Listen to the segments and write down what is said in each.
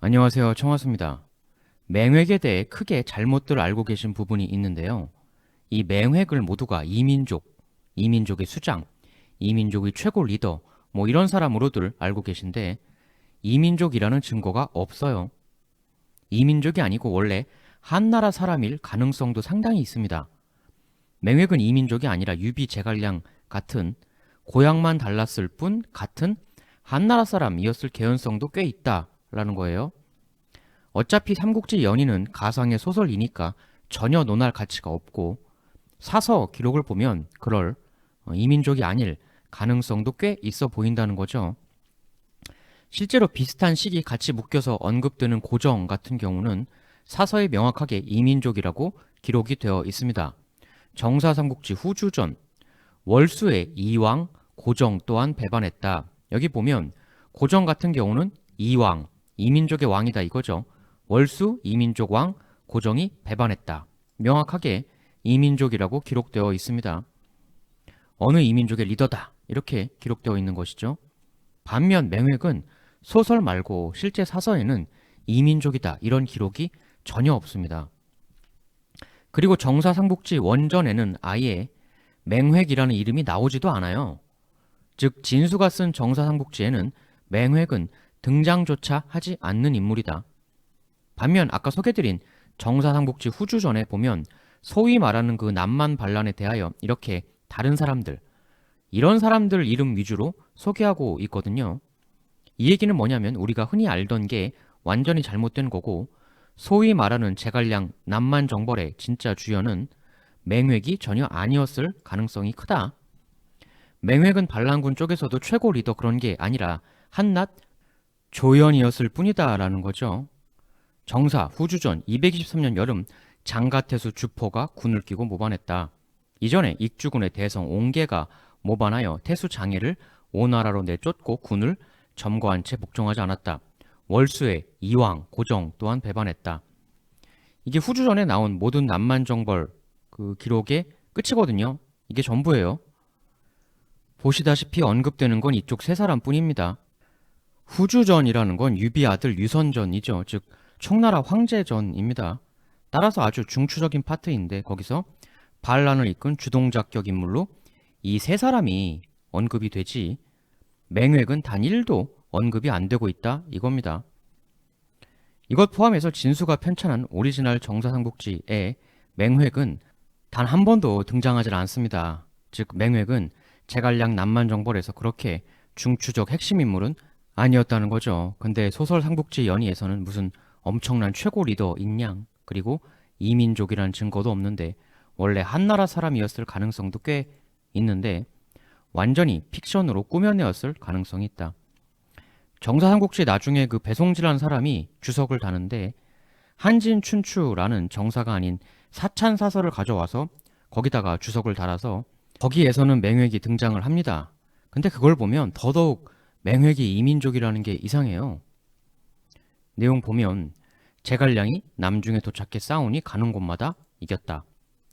안녕하세요. 청하수입니다. 맹획에 대해 크게 잘못들 알고 계신 부분이 있는데요. 이 맹획을 모두가 이민족, 이민족의 수장, 이민족의 최고 리더, 뭐 이런 사람으로들 알고 계신데 이민족이라는 증거가 없어요. 이민족이 아니고 원래 한나라 사람일 가능성도 상당히 있습니다. 맹획은 이민족이 아니라 유비 제갈량 같은 고향만 달랐을 뿐 같은 한나라 사람이었을 개연성도 꽤 있다라는 거예요. 어차피 삼국지 연의는 가상의 소설이니까 전혀 논할 가치가 없고 사서 기록을 보면 그럴 이민족이 아닐 가능성도 꽤 있어 보인다는 거죠. 실제로 비슷한 시기 같이 묶여서 언급되는 고정 같은 경우는 사서에 명확하게 이민족이라고 기록이 되어 있습니다. 정사삼국지 후주전 월수의 이왕 고정 또한 배반했다. 여기 보면 고정 같은 경우는 이왕 이민족의 왕이다 이거죠. 월수 이민족 왕 고정이 배반했다. 명확하게 이민족이라고 기록되어 있습니다. 어느 이민족의 리더다 이렇게 기록되어 있는 것이죠. 반면 맹획은 소설 말고 실제 사서에는 이민족이다 이런 기록이 전혀 없습니다. 그리고 정사삼국지 원전에는 아예 맹획이라는 이름이 나오지도 않아요. 즉 진수가 쓴 정사삼국지에는 맹획은 등장조차 하지 않는 인물이다. 반면 아까 소개드린 정사삼국지 후주전에 보면 소위 말하는 그 남만 반란에 대하여 이렇게 다른 사람들, 이런 사람들 이름 위주로 소개하고 있거든요. 이 얘기는 뭐냐면 우리가 흔히 알던 게 완전히 잘못된 거고 소위 말하는 제갈량 남만 정벌의 진짜 주연은 맹획이 전혀 아니었을 가능성이 크다. 맹획은 반란군 쪽에서도 최고 리더 그런 게 아니라 한낱 조연이었을 뿐이다 라는 거죠. 정사 후주전 223년 여름 장가태수 주포가 군을 끼고 모반했다. 이전에 익주군의 대성 옹계가 모반하여 태수 장애를 오나라로 내쫓고 군을 점거한 채 복종하지 않았다. 월수의 이왕 고정 또한 배반했다. 이게 후주전에 나온 모든 남만정벌 그 기록의 끝이거든요. 이게 전부예요. 보시다시피 언급되는 건 이쪽 세 사람뿐입니다. 후주전이라는 건 유비 아들 유선전이죠. 즉 청나라 황제전입니다. 따라서 아주 중추적인 파트인데 거기서 반란을 이끈 주동작격 인물로 이 세 사람이 언급이 되지 맹획은 단 1도 언급이 안 되고 있다 이겁니다. 이것 포함해서 진수가 편찬한 오리지널 정사삼국지에 맹획은 단 한 번도 등장하지 않습니다. 즉 맹획은 제갈량 남만정벌에서 그렇게 중추적 핵심 인물은 아니었다는 거죠. 근데 소설 삼국지 연의에서는 무슨 엄청난 최고 리더인 양 그리고 이민족이라는 증거도 없는데 원래 한나라 사람이었을 가능성도 꽤 있는데 완전히 픽션으로 꾸며내었을 가능성이 있다. 정사삼국지 나중에 그 배송지라는 사람이 주석을 다는데 한진춘추라는 정사가 아닌 사찬사설을 가져와서 거기다가 주석을 달아서 거기에서는 맹획이 등장을 합니다. 근데 그걸 보면 더더욱 맹획이 이민족이라는 게 이상해요. 내용 보면 제갈량이 남중에 도착해 싸우니 가는 곳마다 이겼다.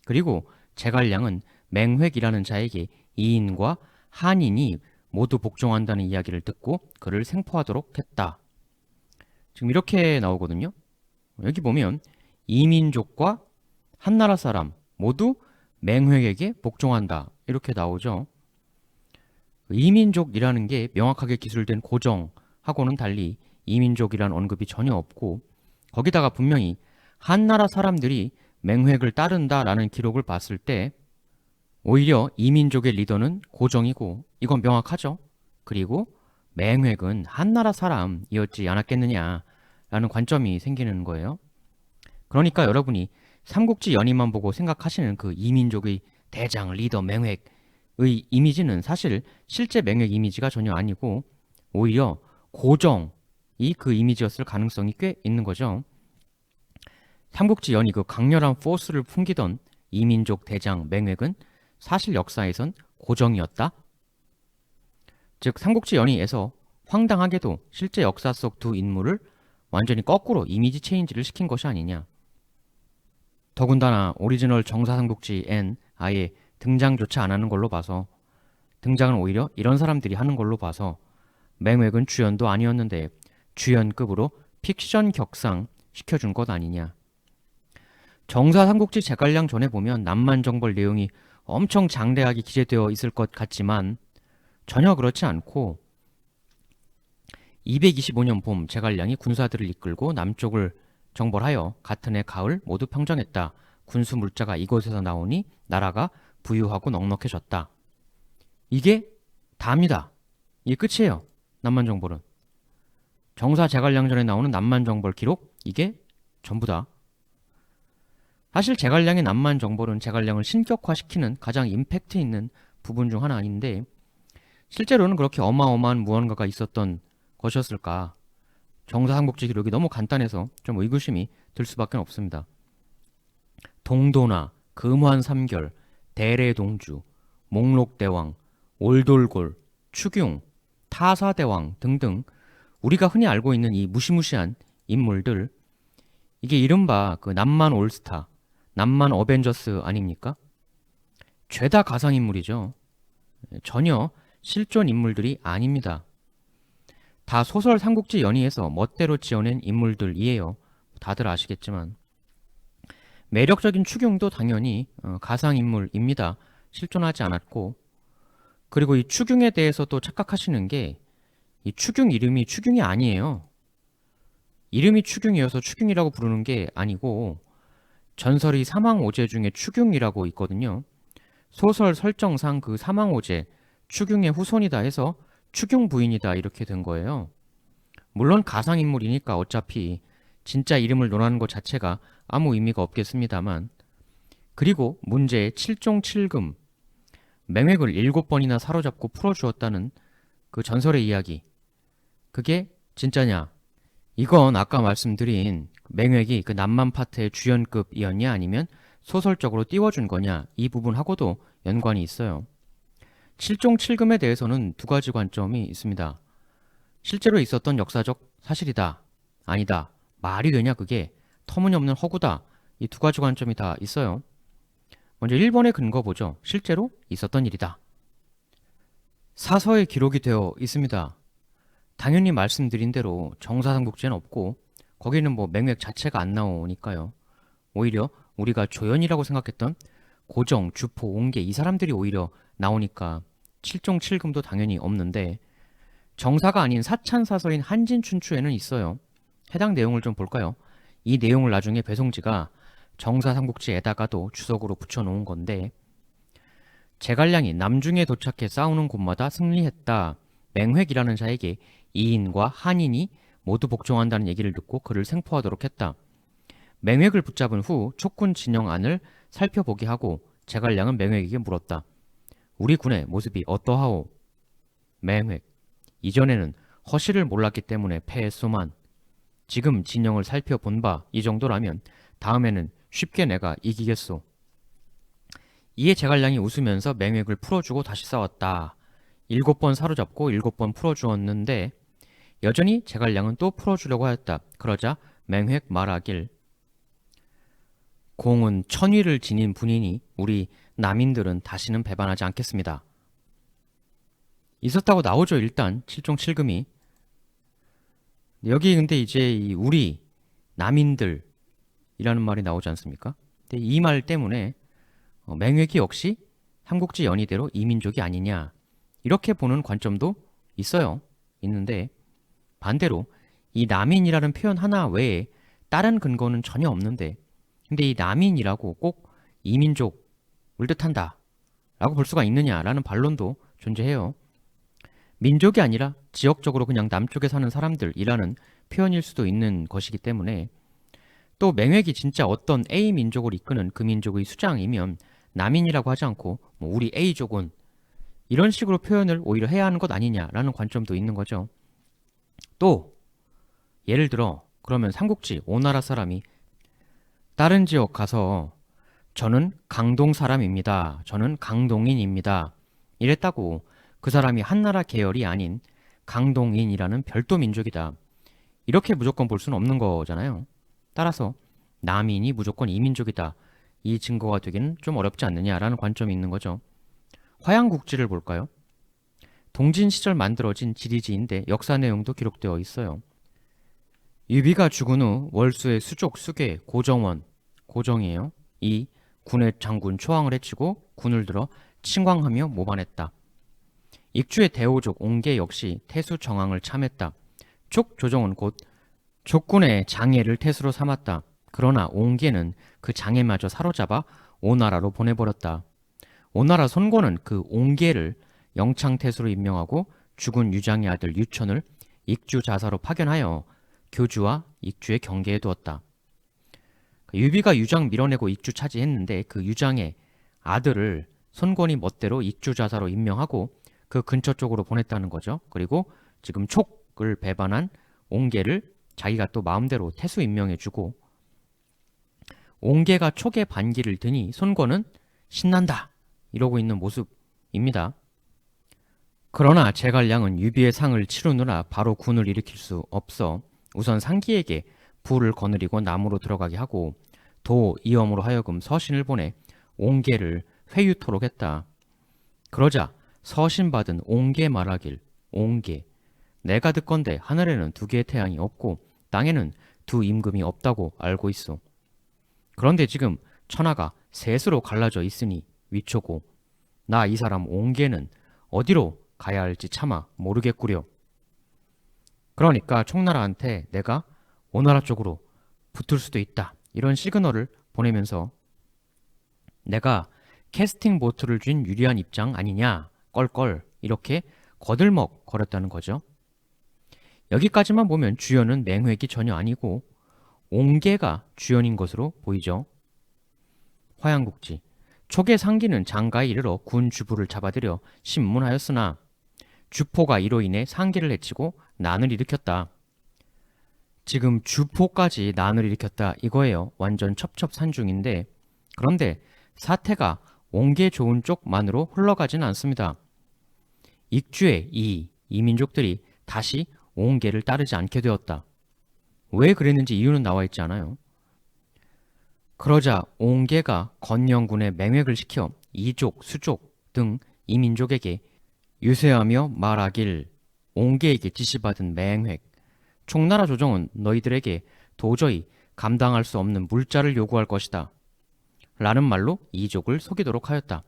그리고 제갈량은 맹획이라는 자에게 이인과 한인이 모두 복종한다는 이야기를 듣고 그를 생포하도록 했다. 지금 이렇게 나오거든요. 여기 보면 이민족과 한나라 사람 모두 맹획에게 복종한다. 이렇게 나오죠. 이민족이라는 게 명확하게 기술된 고정하고는 달리 이민족이란 언급이 전혀 없고 거기다가 분명히 한나라 사람들이 맹획을 따른다라는 기록을 봤을 때 오히려 이민족의 리더는 고정이고 이건 명확하죠. 그리고 맹획은 한나라 사람이었지 않았겠느냐라는 관점이 생기는 거예요. 그러니까 여러분이 삼국지 연의만 보고 생각하시는 그 이민족의 대장 리더 맹획의 이미지는 사실 실제 맹획 이미지가 전혀 아니고 오히려 고정이 그 이미지였을 가능성이 꽤 있는 거죠. 삼국지 연의 그 강렬한 포스를 풍기던 이민족 대장 맹획은 사실 역사에선 고정이었다. 즉 삼국지 연의에서 황당하게도 실제 역사 속 두 인물을 완전히 거꾸로 이미지 체인지를 시킨 것이 아니냐. 더군다나 오리지널 정사삼국지엔 아예 등장조차 안 하는 걸로 봐서 등장은 오히려 이런 사람들이 하는 걸로 봐서 맹획은 주연도 아니었는데 주연급으로 픽션 격상 시켜준 것 아니냐. 정사 삼국지 제갈량 전에 보면 남만정벌 내용이 엄청 장대하게 기재되어 있을 것 같지만 전혀 그렇지 않고 225년 봄 제갈량이 군사들을 이끌고 남쪽을 정벌하여 같은 해 가을 모두 평정했다. 군수 물자가 이곳에서 나오니 나라가 부유하고 넉넉해졌다. 이게 다입니다. 이게 끝이에요. 남만정벌은. 정사 제갈량전에 나오는 남만정벌 기록 이게 전부다. 사실 제갈량의 남만정벌은 제갈량을 신격화시키는 가장 임팩트 있는 부분 중 하나인데 실제로는 그렇게 어마어마한 무언가가 있었던 것이었을까? 정사 삼국지 기록이 너무 간단해서 좀 의구심이 들 수밖에 없습니다. 동도나 금환삼결, 대래동주, 목록대왕, 올돌골, 추균, 타사대왕 등등 우리가 흔히 알고 있는 이 무시무시한 인물들 이게 이른바 그 남만 올스타, 남만 어벤져스 아닙니까? 죄다 가상인물이죠. 전혀 실존 인물들이 아닙니다. 다 소설 삼국지 연의에서 멋대로 지어낸 인물들이에요. 다들 아시겠지만 매력적인 추경도 당연히 가상인물입니다. 실존하지 않았고 그리고 이 추경에 대해서 또 착각하시는 게 이 추경 이름이 추경이 아니에요. 이름이 추경이어서 추경이라고 부르는 게 아니고 전설의 사망오제 중에 추경이라고 있거든요. 소설 설정상 그 사망오제 추경의 후손이다 해서 추경 부인이다 이렇게 된 거예요. 물론 가상인물이니까 어차피 진짜 이름을 논하는 것 자체가 아무 의미가 없겠습니다만 그리고 문제의 7종 7금 맹획을 7번이나 사로잡고 풀어주었다는 그 전설의 이야기 그게 진짜냐? 이건 아까 말씀드린 맹획이 그 남만 파트의 주연급이었냐 아니면 소설적으로 띄워준 거냐 이 부분하고도 연관이 있어요. 7종 7금에 대해서는 두 가지 관점이 있습니다. 실제로 있었던 역사적 사실이다. 아니다. 말이 되냐 그게 터무니없는 허구다. 이 두 가지 관점이 다 있어요. 먼저 1번의 근거 보죠. 실제로 있었던 일이다. 사서에 기록이 되어 있습니다. 당연히 말씀드린 대로 정사삼국지는 없고 거기는 뭐 맹획 자체가 안 나오니까요. 오히려 우리가 조연이라고 생각했던 고정, 주포, 옹계 이 사람들이 오히려 나오니까 7종 7금도 당연히 없는데 정사가 아닌 사찬사서인 한진춘추에는 있어요. 해당 내용을 좀 볼까요? 이 내용을 나중에 배송지가 정사삼국지에다가도 주석으로 붙여놓은 건데 제갈량이 남중에 도착해 싸우는 곳마다 승리했다. 맹획이라는 자에게 이인과 한인이 모두 복종한다는 얘기를 듣고 그를 생포하도록 했다. 맹획을 붙잡은 후 촉군 진영 안을 살펴보게 하고 제갈량은 맹획에게 물었다. 우리 군의 모습이 어떠하오? 맹획. 이전에는 허실을 몰랐기 때문에 패했소만. 지금 진영을 살펴본 바 이 정도라면 다음에는 쉽게 내가 이기겠소. 이에 제갈량이 웃으면서 맹획을 풀어주고 다시 싸웠다. 7번 사로잡고 7번 풀어주었는데 여전히 제갈량은 또 풀어주려고 하였다. 그러자 맹획 말하길 공은 천위를 지닌 분이니 우리 남인들은 다시는 배반하지 않겠습니다. 있었다고 나오죠. 일단 7종 7금이 여기 근데 이제 이 우리 남인들이라는 말이 나오지 않습니까? 근데 이 말 때문에 맹획이 역시 삼국지 연의대로 이민족이 아니냐 이렇게 보는 관점도 있어요. 있는데 반대로 이 남인이라는 표현 하나 외에 다른 근거는 전혀 없는데 근데 이 남인이라고 꼭 이민족을 뜻한다 라고 볼 수가 있느냐라는 반론도 존재해요. 민족이 아니라 지역적으로 그냥 남쪽에 사는 사람들이라는 표현일 수도 있는 것이기 때문에 또 맹획이 진짜 어떤 A 민족을 이끄는 그 민족의 수장이면 남인이라고 하지 않고 뭐 우리 A족은 이런 식으로 표현을 오히려 해야 하는 것 아니냐라는 관점도 있는 거죠. 또 예를 들어 그러면 삼국지 오나라 사람이 다른 지역 가서 저는 강동 사람입니다. 저는 강동인입니다. 이랬다고 그 사람이 한나라 계열이 아닌 강동인이라는 별도 민족이다. 이렇게 무조건 볼 수는 없는 거잖아요. 따라서 남인이 무조건 이민족이다. 이 증거가 되기는 좀 어렵지 않느냐라는 관점이 있는 거죠. 화양국지를 볼까요? 동진 시절 만들어진 지리지인데 역사 내용도 기록되어 있어요. 유비가 죽은 후 월수의 수족 수계 고정원, 고정이에요. 이 군의 장군 초항을 해치고 군을 들어 침광하며 모반했다. 익주의 대오족 옹계 역시 태수 정항을 참했다. 촉 조정은 곧 족군의 장애를 태수로 삼았다. 그러나 옹계는 그 장애마저 사로잡아 오나라로 보내버렸다. 오나라 손권은 그 옹계를 영창태수로 임명하고 죽은 유장의 아들 유천을 익주 자사로 파견하여 교주와 익주의 경계에 두었다. 유비가 유장 밀어내고 익주 차지했는데 그 유장의 아들을 손권이 멋대로 익주 자사로 임명하고 그 근처 쪽으로 보냈다는 거죠. 그리고 지금 촉을 배반한 옹계를 자기가 또 마음대로 태수 임명해주고, 옹계가 촉의 반기를 드니 손권은 신난다 이러고 있는 모습입니다. 그러나 제갈량은 유비의 상을 치르느라 바로 군을 일으킬 수 없어 우선 상기에게 부를 거느리고 남으로 들어가게 하고 도 이엄으로 하여금 서신을 보내 옹계를 회유토록 했다. 그러자 서신 받은 옹계 말하길, 옹계, 내가 듣건대 하늘에는 두 개의 태양이 없고 땅에는 두 임금이 없다고 알고 있어. 그런데 지금 천하가 셋으로 갈라져 있으니 위초고 나 이 사람 옹계는 어디로 가야 할지 차마 모르겠구려. 그러니까 총나라한테 내가 오나라 쪽으로 붙을 수도 있다. 이런 시그널을 보내면서 내가 캐스팅 보트를 쥔 유리한 입장 아니냐 껄껄 이렇게 거들먹 거렸다는 거죠. 여기까지만 보면 주연은 맹획이 전혀 아니고 옹계가 주연인 것으로 보이죠. 화양국지 촉의 상기는 장가에 이르러 군 주부를 잡아들여 신문하였으나 주포가 이로 인해 상기를 해치고 난을 일으켰다. 지금 주포까지 난을 일으켰다 이거예요. 완전 첩첩산중인데, 그런데 사태가 옹계 좋은 쪽만으로 흘러가진 않습니다. 익주의 이민족들이 다시 옹계를 따르지 않게 되었다. 왜 그랬는지 이유는 나와 있지 않아요. 그러자 옹계가 건영군의 맹획을 시켜 이족, 수족 등 이민족에게 유세하며 말하길, 옹계에게 지시받은 맹획, 총나라 조정은 너희들에게 도저히 감당할 수 없는 물자를 요구할 것이다 라는 말로 이족을 속이도록 하였다.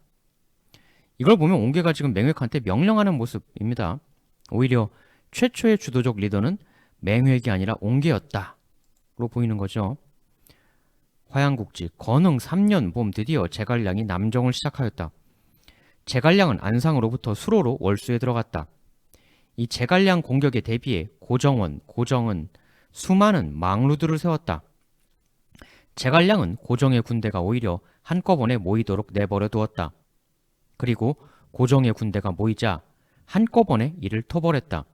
이걸 보면 옹계가 지금 맹획한테 명령하는 모습입니다. 오히려 최초의 주도적 리더는 맹획이 아니라 옹계였다로 보이는 거죠. 화양국지 건흥 3년 봄 드디어 제갈량이 남정을 시작하였다. 제갈량은 안상으로부터 수로로 월수에 들어갔다. 이 제갈량 공격에 대비해 고정은 수많은 망루들을 세웠다. 제갈량은 고정의 군대가 오히려 한꺼번에 모이도록 내버려 두었다. 그리고 고정의 군대가 모이자 한꺼번에 이를 토벌했다.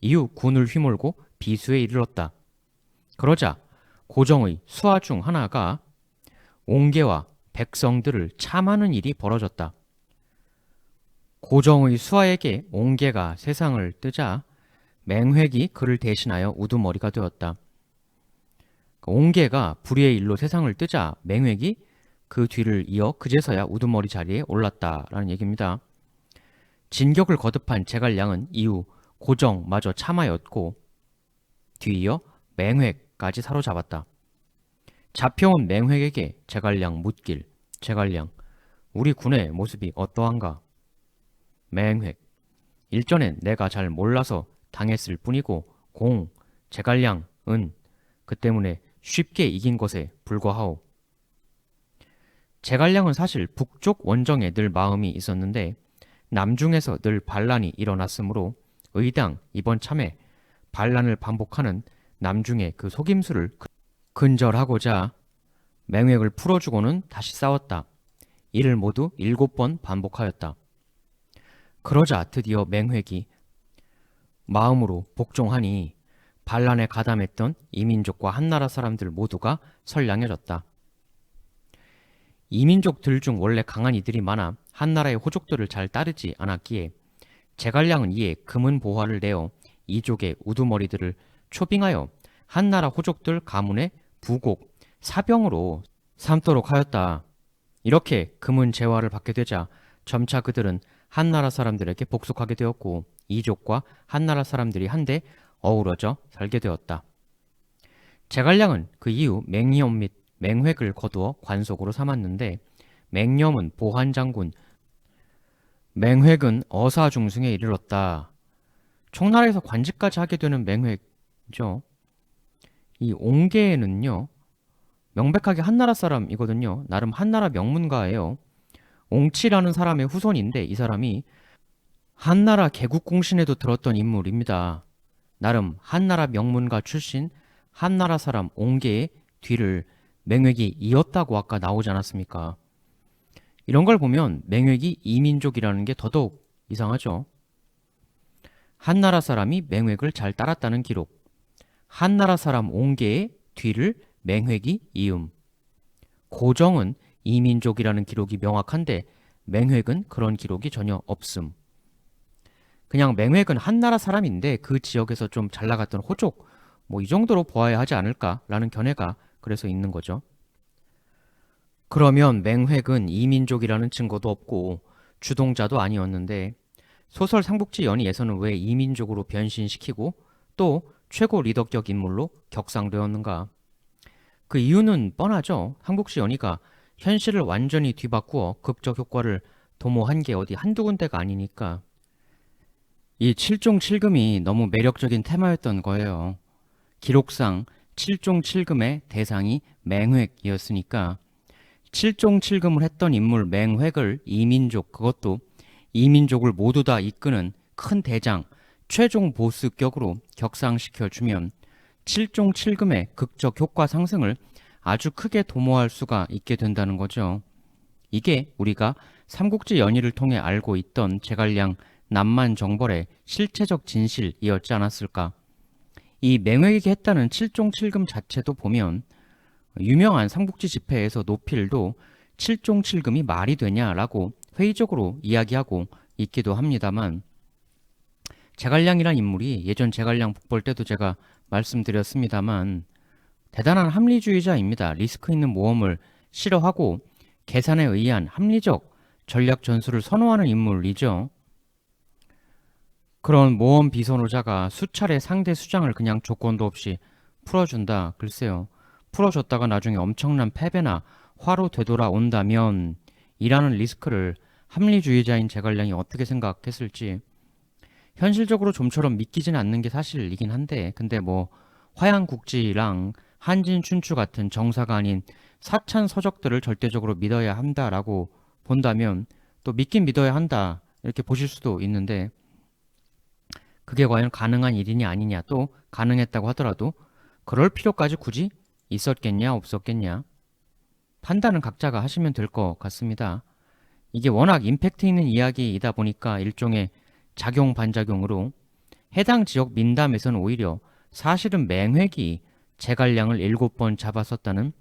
이후 군을 휘몰고 비수에 이르렀다. 그러자 고정의 수하 중 하나가 옹계와 백성들을 참하는 일이 벌어졌다. 고정의 수하에게 옹계가 세상을 뜨자 맹획이 그를 대신하여 우두머리가 되었다. 옹계가 불의의 일로 세상을 뜨자 맹획이 그 뒤를 이어 그제서야 우두머리 자리에 올랐다라는 얘기입니다. 진격을 거듭한 제갈량은 이후 고정마저 참하였고 뒤이어 맹획까지 사로잡았다. 잡혀온 맹획에게 제갈량 묻길, 제갈량, 우리 군의 모습이 어떠한가? 맹획, 일전엔 내가 잘 몰라서 당했을 뿐이고 제갈량은 그 때문에 쉽게 이긴 것에 불과하오. 제갈량은 사실 북쪽 원정에 늘 마음이 있었는데 남중에서 늘 반란이 일어났으므로 의당 이번 참에 반란을 반복하는 남중의 그 속임수를 근절하고자 맹획을 풀어주고는 다시 싸웠다. 이를 모두 7번 반복하였다. 그러자 드디어 맹획이 마음으로 복종하니 반란에 가담했던 이민족과 한나라 사람들 모두가 선량해졌다. 이민족들 중 원래 강한 이들이 많아 한나라의 호족들을 잘 따르지 않았기에 제갈량은 이에 금은 보화를 내어 이족의 우두머리들을 초빙하여 한나라 호족들 가문의 부곡, 사병으로 삼도록 하였다. 이렇게 금은 재화를 받게 되자 점차 그들은 한나라 사람들에게 복속하게 되었고 이족과 한나라 사람들이 한데 어우러져 살게 되었다. 제갈량은 그 이후 맹염 및 맹획을 거두어 관속으로 삼았는데 맹염은 보한장군, 맹획은 어사중승에 이르렀다. 총나라에서 관직까지 하게 되는 맹획이죠. 이 옹계는요, 명백하게 한나라 사람이거든요. 나름 한나라 명문가예요. 옹치라는 사람의 후손인데 이 사람이 한나라 개국공신에도 들었던 인물입니다. 나름 한나라 명문가 출신 한나라 사람 옹계의 뒤를 맹획이 이었다고 아까 나오지 않았습니까? 이런 걸 보면 맹획이 이민족이라는 게 더더욱 이상하죠. 한나라 사람이 맹획을 잘 따랐다는 기록, 한나라 사람 옹계의 뒤를 맹획이 이음. 고정은 이민족이라는 기록이 명확한데 맹획은 그런 기록이 전혀 없음. 그냥 맹획은 한나라 사람인데 그 지역에서 좀 잘 나갔던 호족, 뭐 이 정도로 보아야 하지 않을까라는 견해가 그래서 있는 거죠. 그러면 맹획은 이민족이라는 증거도 없고 주동자도 아니었는데 소설 삼국지 연의에서는 왜 이민족으로 변신시키고 또 최고 리더격 인물로 격상되었는가? 그 이유는 뻔하죠. 삼국지 연의가 현실을 완전히 뒤바꾸어 극적 효과를 도모한 게 어디 한두 군데가 아니니까. 이 칠종칠금이 너무 매력적인 테마였던 거예요. 기록상 칠종칠금의 대상이 맹획이었으니까 칠종칠금을 했던 인물 맹획을 이민족, 그것도 이민족을 모두 다 이끄는 큰 대장, 최종 보스격으로 격상시켜주면 칠종칠금의 극적 효과 상승을 아주 크게 도모할 수가 있게 된다는 거죠. 이게 우리가 삼국지 연의를 통해 알고 있던 제갈량 남만정벌의 실체적 진실이었지 않았을까. 이 맹획에게 했다는 칠종칠금 자체도 보면 유명한 삼국지 집회에서 노필도 칠종칠금이 말이 되냐라고 회의적으로 이야기하고 있기도 합니다만 제갈량이란 인물이 예전 제갈량 북벌 때도 제가 말씀드렸습니다만 대단한 합리주의자입니다. 리스크 있는 모험을 싫어하고 계산에 의한 합리적 전략 전술을 선호하는 인물이죠. 그런 모험 비선호자가 수차례 상대 수장을 그냥 조건도 없이 풀어준다. 글쎄요. 풀어줬다가 나중에 엄청난 패배나 화로 되돌아온다면 이라는 리스크를 합리주의자인 제갈량이 어떻게 생각했을지 현실적으로 좀처럼 믿기진 않는 게 사실이긴 한데 근데 뭐 화양국지랑 한진춘추 같은 정사가 아닌 사찬 서적들을 절대적으로 믿어야 한다라고 본다면 또 믿긴 믿어야 한다 이렇게 보실 수도 있는데 그게 과연 가능한 일이냐 아니냐 또 가능했다고 하더라도 그럴 필요까지 굳이 있었겠냐 없었겠냐 판단은 각자가 하시면 될 것 같습니다. 이게 워낙 임팩트 있는 이야기이다 보니까 일종의 작용 반작용으로 해당 지역 민담에서는 오히려 사실은 맹획이 제갈량을 7번 잡았었다는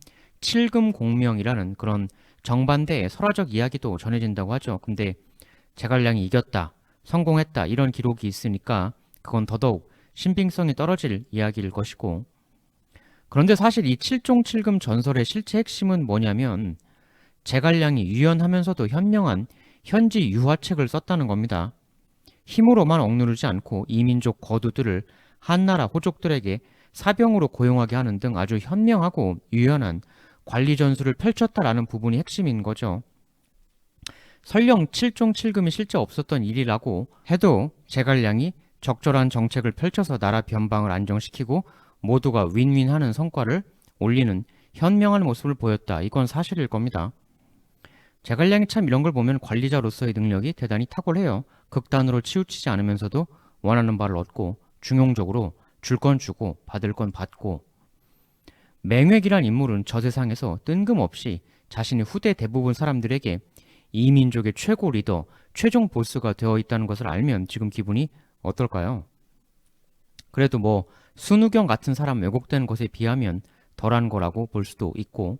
칠금공명이라는 그런 정반대의 설화적 이야기도 전해진다고 하죠. 근데 제갈량이 이겼다, 성공했다 이런 기록이 있으니까 그건 더더욱 신빙성이 떨어질 이야기일 것이고 그런데 사실 이 칠종칠금 전설의 실체 핵심은 뭐냐면 제갈량이 유연하면서도 현명한 현지 유화책을 썼다는 겁니다. 힘으로만 억누르지 않고 이민족 거두들을 한나라 호족들에게 사병으로 고용하게 하는 등 아주 현명하고 유연한 관리 전술을 펼쳤다라는 부분이 핵심인 거죠. 설령 칠종칠금이 실제 없었던 일이라고 해도 제갈량이 적절한 정책을 펼쳐서 나라 변방을 안정시키고 모두가 윈윈하는 성과를 올리는 현명한 모습을 보였다. 이건 사실일 겁니다. 제갈량이 참 이런 걸 보면 관리자로서의 능력이 대단히 탁월해요. 극단으로 치우치지 않으면서도 원하는 바를 얻고 중용적으로 줄 건 주고 받을 건 받고 맹획이란 인물은 저 세상에서 뜬금없이 자신의 후대 대부분 사람들에게 이 민족의 최고 리더, 최종 보스가 되어 있다는 것을 알면 지금 기분이 어떨까요? 그래도 뭐 순우경 같은 사람 왜곡된 것에 비하면 덜한 거라고 볼 수도 있고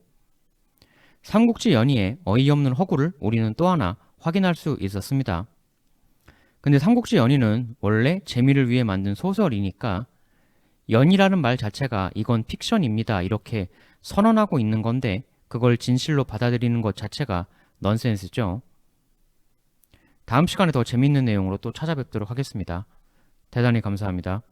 삼국지 연의의 어이없는 허구를 우리는 또 하나 확인할 수 있었습니다. 근데 삼국지 연의는 원래 재미를 위해 만든 소설이니까 연의라는 말 자체가 이건 픽션입니다 이렇게 선언하고 있는 건데 그걸 진실로 받아들이는 것 자체가 넌센스죠. 다음 시간에 더 재밌는 내용으로 또 찾아뵙도록 하겠습니다. 대단히 감사합니다.